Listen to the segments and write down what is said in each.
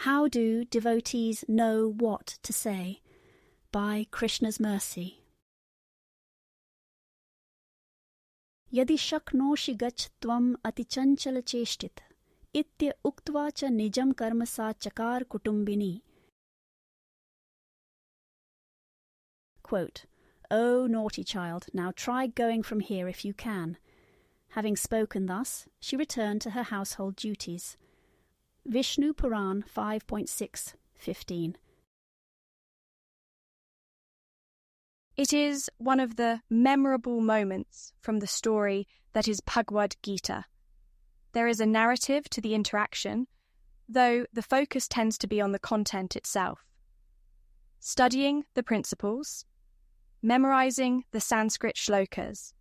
How do devotees know what to say? By Krishna's mercy. Yadi shaknoshi gach tvam atichanchal cheshtit, itya uktva cha nijam karma sa chakar kutumbini. Quote, "O naughty child, now try going from here if you can." Having spoken thus, she returned to her household duties. Vishnu Purana 5.6:15. It is one of the memorable moments from the story that is Bhagavad-gita. There is a narrative to the interaction, though the focus tends to be on the content itself. Studying the principles, memorizing the Sanskrit shlokas,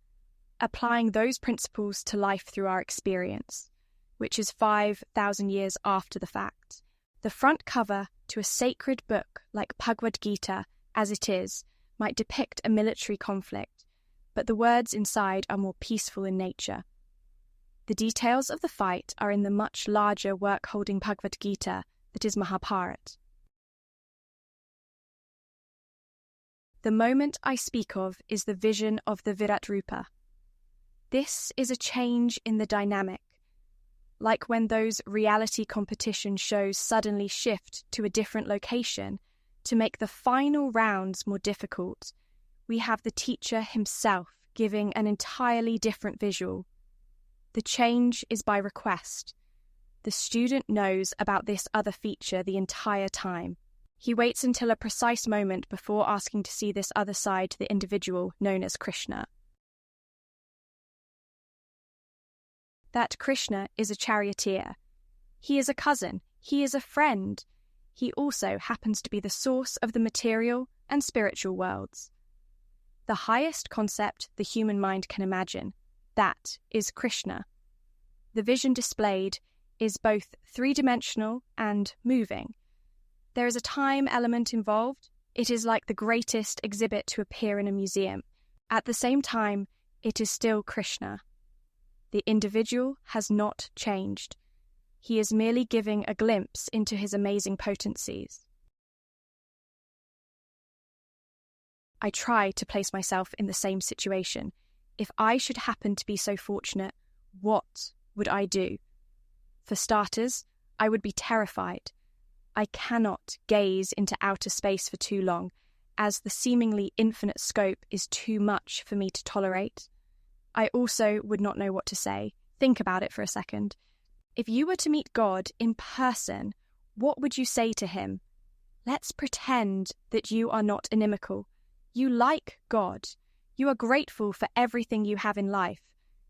applying those principles to life through our experience, which is 5,000 years after the fact. The front cover to a sacred book like Bhagavad-gita, as it is, might depict a military conflict, but the words inside are more peaceful in nature. The details of the fight are in the much larger work-holding Bhagavad-gita that is Mahabharata. The moment I speak of is the vision of the Virat Rupa. This is a change in the dynamic, like when those reality competition shows suddenly shift to a different location to make the final rounds more difficult. We have the teacher himself giving an entirely different visual. The change is by request. The student knows about this other feature the entire time. He waits until a precise moment before asking to see this other side to the individual known as Krishna. That Krishna is a charioteer. He is a cousin. He is a friend. He also happens to be the source of the material and spiritual worlds. The highest concept the human mind can imagine, that is Krishna. The vision displayed is both three-dimensional and moving. There is a time element involved. It is like the greatest exhibit to appear in a museum. At the same time, it is still Krishna. The individual has not changed. He is merely giving a glimpse into his amazing potencies. I try to place myself in the same situation. If I should happen to be so fortunate, what would I do? For starters, I would be terrified. I cannot gaze into outer space for too long, as the seemingly infinite scope is too much for me to tolerate. I also would not know what to say. Think about it for a second. If you were to meet God in person, what would you say to him? Let's pretend that you are not inimical. You like God. You are grateful for everything you have in life.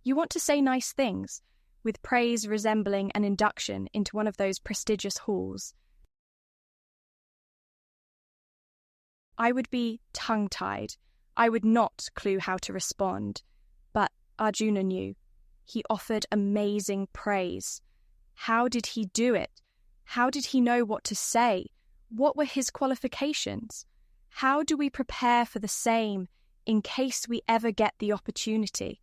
You want to say nice things, with praise resembling an induction into one of those prestigious halls. I would be tongue-tied. I would not clue how to respond. But Arjuna knew. He offered amazing praise. How did he do it? How did he know what to say? What were his qualifications? How do we prepare for the same in case we ever get the opportunity?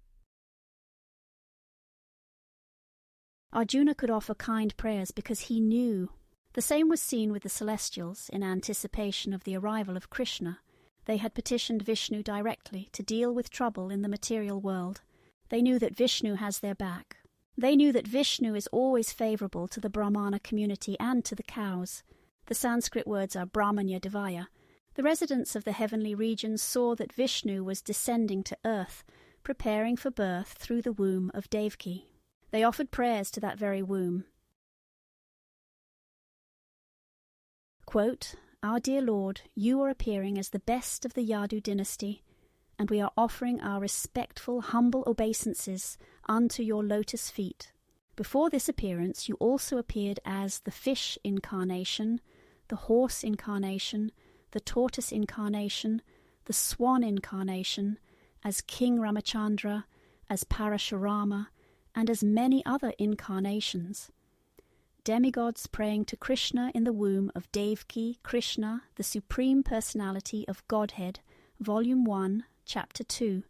Arjuna could offer kind prayers because he knew. The same was seen with the celestials in anticipation of the arrival of Krishna. They had petitioned Vishnu directly to deal with trouble in the material world. They knew that Vishnu has their back. They knew that Vishnu is always favourable to the Brahmana community and to the cows. The Sanskrit words are Brahmanya Devaya. The residents of the heavenly regions saw that Vishnu was descending to earth, preparing for birth through the womb of Devaki. They offered prayers to that very womb. Quote, "Our dear Lord, you are appearing as the best of the Yadu dynasty, and we are offering our respectful, humble obeisances unto your lotus feet. Before this appearance you also appeared as the fish incarnation, the horse incarnation, the tortoise incarnation, the swan incarnation, as King Ramachandra, as Parashurama, and as many other incarnations. Demigods praying to Krishna in the womb of Devaki, Krishna, the Supreme Personality of Godhead, Volume 1, Chapter 2.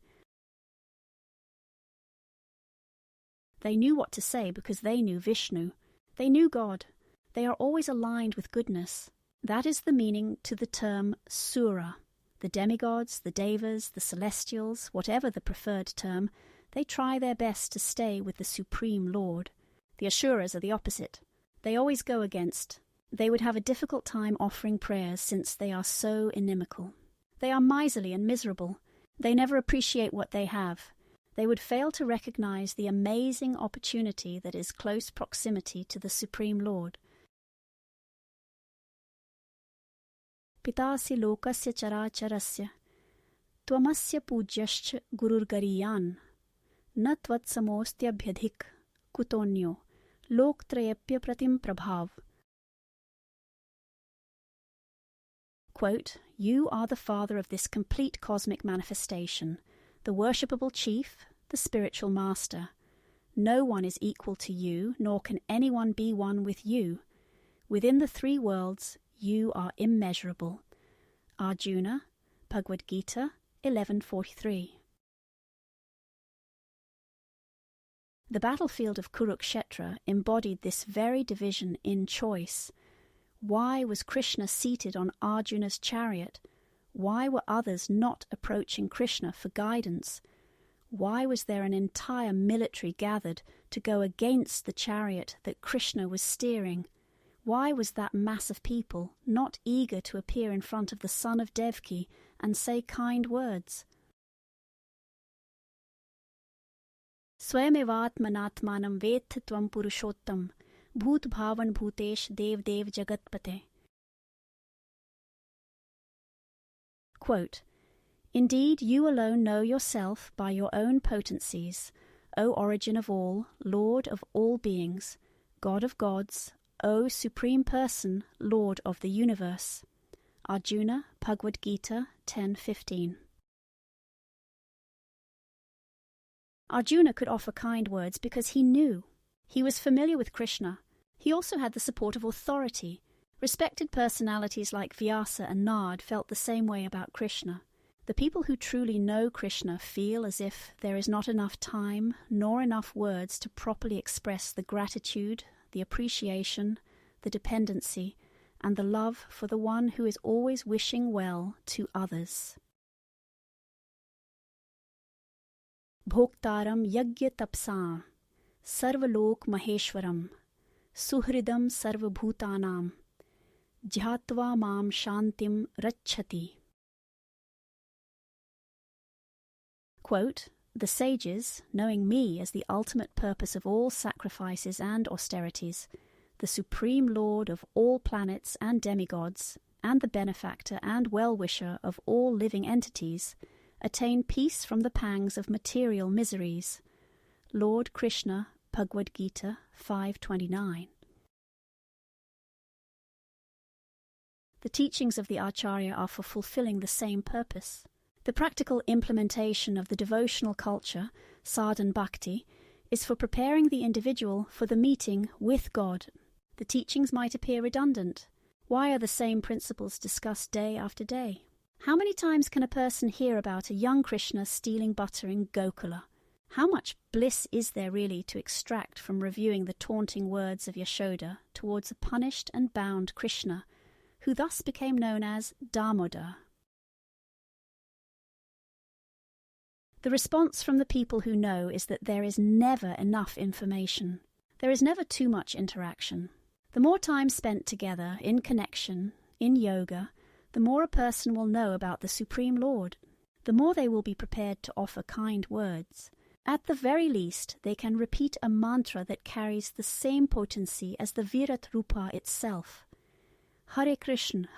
They knew what to say because they knew Vishnu. They knew God. They are always aligned with goodness. That is the meaning to the term Sura. The demigods, the devas, the celestials, whatever the preferred term, they try their best to stay with the Supreme Lord. The Asuras are the opposite. They always go against. They would have a difficult time offering prayers since they are so inimical. They are miserly and miserable. They never appreciate what they have. They would fail to recognize the amazing opportunity that is close proximity to the Supreme Lord. Pitasi lokasya characharasya tvamasya pujyascha gururgariyan na tvatsamostyabhyadhik kutonyo loktrayapya pratim prabhav. Quote, "You are the father of this complete cosmic manifestation, the worshipable chief, the spiritual master. No one is equal to you, nor can anyone be one with you. Within the three worlds, you are immeasurable." Arjuna, Bhagavad-gita 11:43. The battlefield of Kurukshetra embodied this very division in choice. Why was Krishna seated on Arjuna's chariot? Why were others not approaching Krishna for guidance? Why was there an entire military gathered to go against the chariot that Krishna was steering? Why was that mass of people not eager to appear in front of the son of Devki and say kind words? Swayamevatmanatmanam vedha tvam purushottam bhut bhavan bhutesh dev dev jagatpate. Quote, "Indeed, you alone know yourself by your own potencies, O origin of all, Lord of all beings, God of gods, O Supreme Person, Lord of the universe." Arjuna, Bhagavad-gita 10:15. Arjuna could offer kind words because he knew. He was familiar with Krishna. He also had the support of authority. Respected personalities like Vyasa and Nard felt the same way about Krishna. The people who truly know Krishna feel as if there is not enough time nor enough words to properly express the gratitude, the appreciation, the dependency, and the love for the one who is always wishing well to others. Bhoktaram yagya tapsam sarvalok maheshwaram suhridam sarvabhutanam jhatva mam shantim rachati. Quote, "The sages, knowing me as the ultimate purpose of all sacrifices and austerities, the supreme lord of all planets and demigods, and the benefactor and well-wisher of all living entities, attain peace from the pangs of material miseries." Lord Krishna, Bhagavad-gita 5:29. The teachings of the Acharya are for fulfilling the same purpose. The practical implementation of the devotional culture, sadhan bhakti, is for preparing the individual for the meeting with God. The teachings might appear redundant. Why are the same principles discussed day after day? How many times can a person hear about a young Krishna stealing butter in Gokula? How much bliss is there really to extract from reviewing the taunting words of Yashoda towards a punished and bound Krishna, who thus became known as Damodar? The response from the people who know is that there is never enough information. There is never too much interaction. The more time spent together, in connection, in yoga, the more a person will know about the Supreme Lord, the more they will be prepared to offer kind words. At the very least, they can repeat a mantra that carries the same potency as the Virat Rupa itself. Hare Krishna,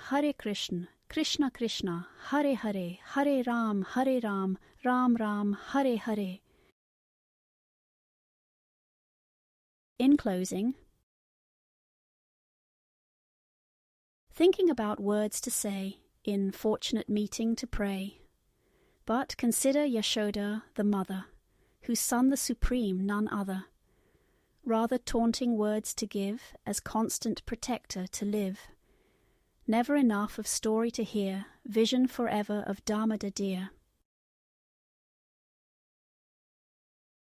Krishna Krishna, Hare Hare, Hare Ram, Ram Ram, Hare Hare. In closing, thinking about words to say, in fortunate meeting to pray, but consider Yashoda, the mother, whose son the Supreme none other, rather taunting words to give, as constant protector to live. Never enough of story to hear, vision forever of Damodar dear.